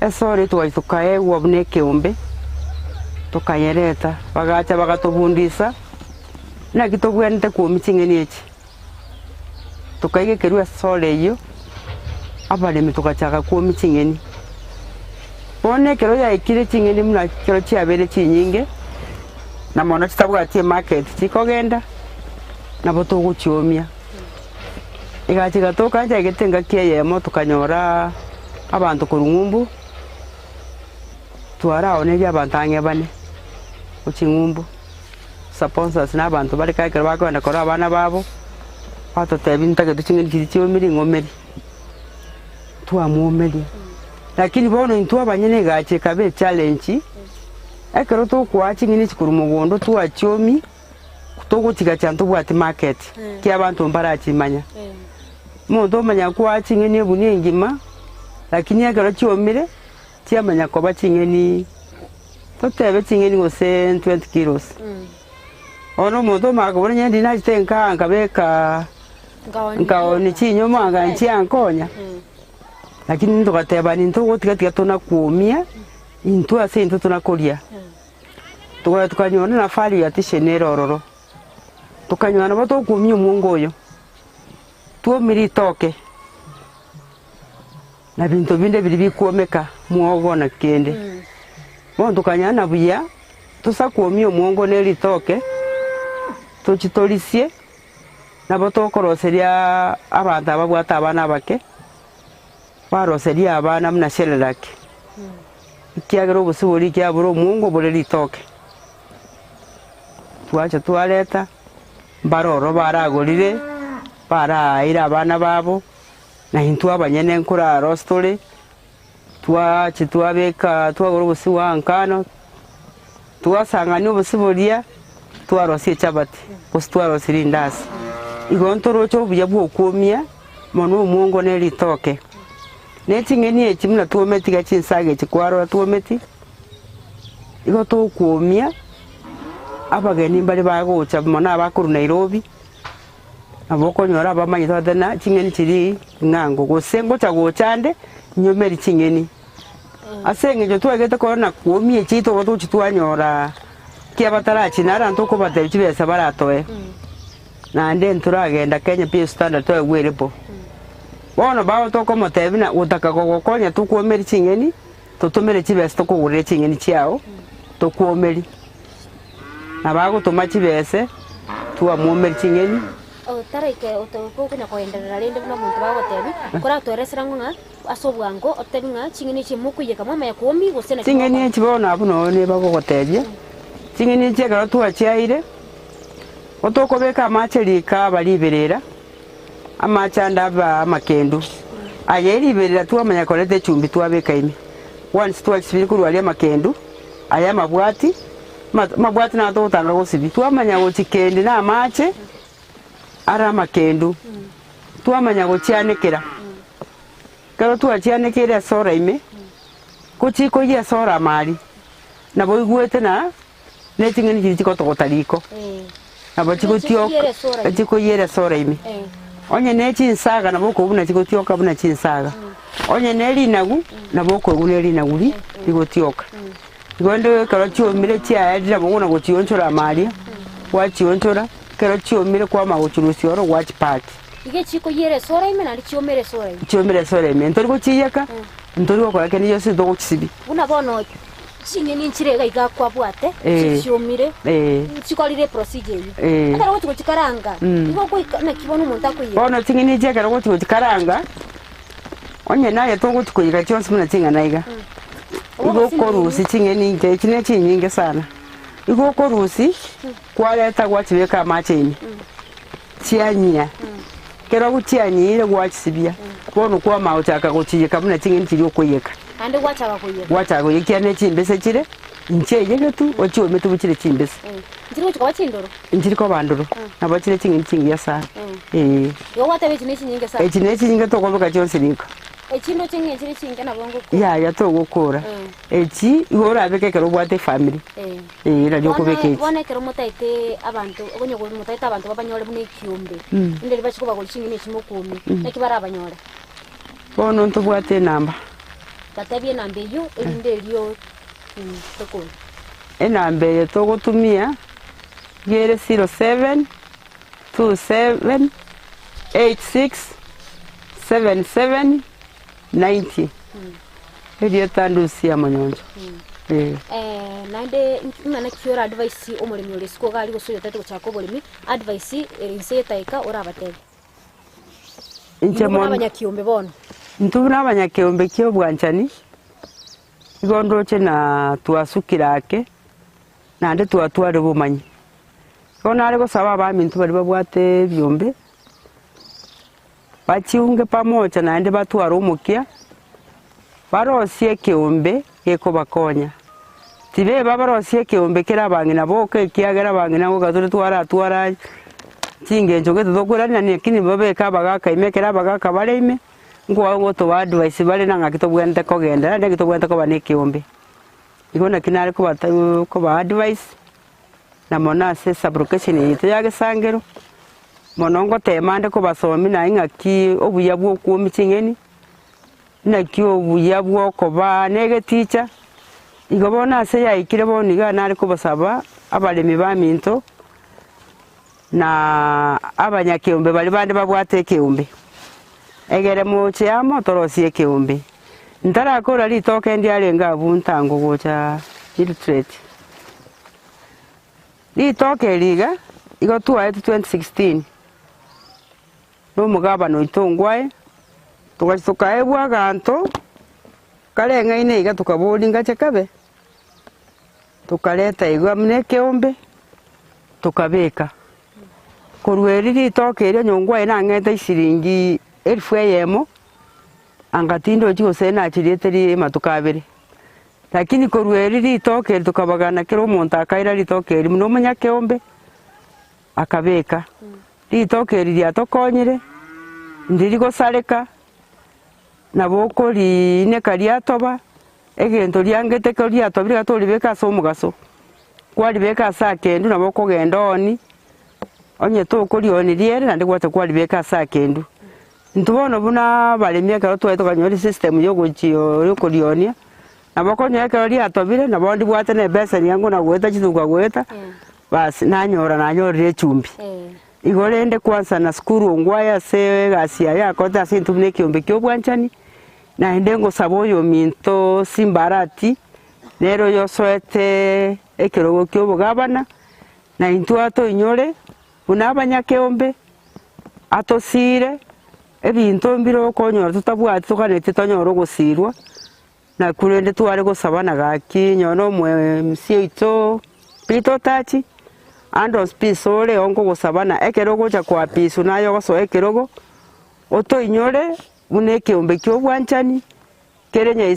esori twajitukaye wabune kiumbe tukayereta bagacha bakatubundisa na kitobwente ku miching'eni echi tukaige kerwa sole iyo abalemi tukachaka ku miching'eni bone kero ya ikire ching'eni muna kero chiabere chinyinge na mono chitabwatie market chikogenda na botugu chiomia igachiga tukanja getenga kieyemo tukanyora abantu kurungumbu twara oneje abantu angebane uchingumbu sponsors na abantu bari kakira bakwenda kora abana babo batotebinta ke tuching'eni kichio miringo meri tuamomeri lakini bono into abanyene gache kabe challenge ekero tukwa ching'eni chikuru mugondo tuachiomi kutogotiga chantu bwati market kia abantu mbarachimanya muntu manya kwa ching'eni ebuni engima lakini ekero chiomire chiamanya koba ching'eni totebe ching'eni gose 20 kilos ono muntu makobona nyendi nachitenka nkabeka ngaoni chinyoma nganchi ankonya lakini ndokateba ni ntogotiga tona kuumia into ase into tona koria tukanyona na fali ya tishenero ororo tukanyona bato kumia mungu oyo tuomiri toke na bintu binde biri bikuomeka muogo na kende bono tukanyana buya tusakuomia muongo neritoke tuchitolisie nabo tokoroseria abantu ababwata abana bake baroseria abana muna shererake ikiagera obusibori kiabura omuongo bure ritoke twacha twaleta baroro baragorire baraira abana babo na intu abanyene nkura rostore twacha twabeka twagora obusiwa nkano twasangania obusiboria twarosie chabati kustwarosiri indasi igontoro cyo buya bwokumia mono omuongo neritoke netingeni ekimuna tuometi gachinsage chikwaro tuometi igo tukumia abageni bali bagocha mona abakuru Nairobi aboko nyora abamanyi twadana chingeni chiri ngango gosengo chagochande nyomeri chingeni asenge jo twagete korona kuomie chito gotu chitwanyora kia batarachi nara ntoko batechi besa baratoe na nden turagenda Kenya pia standard to werepo bono bawo toko motebina utaka gogokonya tukuomeri chingeni tutumere chibesa tukugurire chingeni chiao tukuomeri na bago tumachi bese tuwa muomeri chingeni tarike otoko kuna koenderera rende buna muntu bagotebi kora toresera nguna asobwango otebinga chingeni chimukuye kamama ya kuomi gosena chingeni chibona abuno ne bagogotebye chingeni chekara tuachiaire otoko beka amacherika baliberera amachanda ba makendu ayeriberera tuamanya korete chumbi twabeka ime once twakisibiri kurwali makendu aya mabwati mabwati na totanga gosibi tuamanya gochikende na amache ara makendu tuamanya gochianekera kero tuachianekera sora ime kuchiko ya sora mali na boigwete na netingeni chiko togotariko na bochiko tioka chiko yere sora ime onye nechi nsaga na boko buna chiko tioka buna chinsaga onye neli nagu na boko guneli naguli chiko tioka gondo kero chiomire chia edira bogona gochionchora mali wachionchora kero chiomire kwa magochurusi oro watch party ige chiko yere sora ime na chiomire sora ime ntori gochiyaka ntori gokora keni yose dogo chisibi buna bono chingeni nchirega igakwa bwate chiomire chikolire procedure akara gochi gochikaranga igo na kibono umuntu akuye bono chingeni chekera gochi gochikaranga onye naye tongo chikoyika chonse muna chinga naiga igo korusi chingeni nke chine chinyinge sana igo korusi kwaleta gwachibeka amacheni chianyia kero guchianyire gwachisibia bono kwa mauchaka gochiyeka muna chingeni chiri okoyeka ande wacha goyeka ne chimbese chire ncheye getu ochiwe metu buchire chimbese njiri gochika chindoro njiri ko bandoro nabo chire chingeni chingiya sana yo watabe chine chinyinge sana chine chinyinge to kobeka chonse niko echindo chinge chiri chinge na bongo ya to gukura echi ihora abeke kero bwate family ira joko beke wana kero motaite abantu ogonye go motaite abantu babanyore bune kiumbe inde libachiko bagolchinge ne chimokumi nakibara abanyore bono nto bwate namba tatabye nambe yo inde liyo toko enambe to gotumia gere 07 27 86 77 90 Edio tandusi ya manyonjo nande mwana kiora advice omulimi ole siko gali gosuyo tete gochako bolimi advice inse taika ora batebe inche mwana abanyakiombe bono ntubuna abanyakiombe kyo bwanchani igondo chena tuasukirake nande tuatware bumanyi kona ari gosaba abamintu bari babwate byombe bachiunge pamoja nande batwara umukia barosie kiumbe yeko bakonya tibe babarosie kiumbe kira bangi na boke kiagera bangi na gogatore twara chingenjo geto dokurana ne kini babeka bagaka imekera bagaka bareme ngo to advice bale nanga kitobwente kogenda nde kitobwente ko bane kiumbe igona kinare ko bata ko ba advice na mona se sublocation yite yage sangero monongo temande ko basomi na ingaki obuya bwo kuomi chingeni na kyo obuya bwo ko ba nege teacher igobona se ya ikire boni ga nari ko basaba abalemi ba minto na abanyakiombe bali bande babwate kiumbe egere moche amo torosie kiumbi ntara kora ritoke ndiare ngabunta ngogocha illiterate ritoke riga igotua 2016 no mugabano itongwae tukaebwa ganto karengaine iga tukabolinga chekabe tukaleta igwa mne kiumbi tukabeka kurweriri itoke ire nyongwae na ngeta isiringi 1000 yemo angatindo chigo sena chireteri matukabere lakini kurweriri itoke tukabagana kero monta akaira ritoke muno munya kiumbi akabeka ritoke riri atokonyire ndiri gosareka naboko line kariatoba egento liangete ko liatobira gatolibeka so mugaso kwalibeka saa kendu naboko gendoni onye to kolioni liere nandi gwate kwalibeka saa kendu ntubono buna balemia karo twete kanyori system yogochio yokolionia naboko nyeka liatobire nabondi bwate ne besa yangu na gweta chituka gweta basi nanyorire chumbi igorende kwanza na skuru ngwaya se gasia yakota sintumne kiombe kyobwanchani na ndengo saboyo minto simbarati nero yosoete ekirogo kyobugabana na intuato inyore unabanya kiombe atosire ebinto mbiro konyora tutabwati tukanete tonyoro gusirwa na kurende tware gusabana gaki nyono mwe msieito pito tachi ando spisole ongo gusabana ekerogo cha kwa pisu nayo goso ekerogo oto inyore uneke ombe kyobwanchani kerenya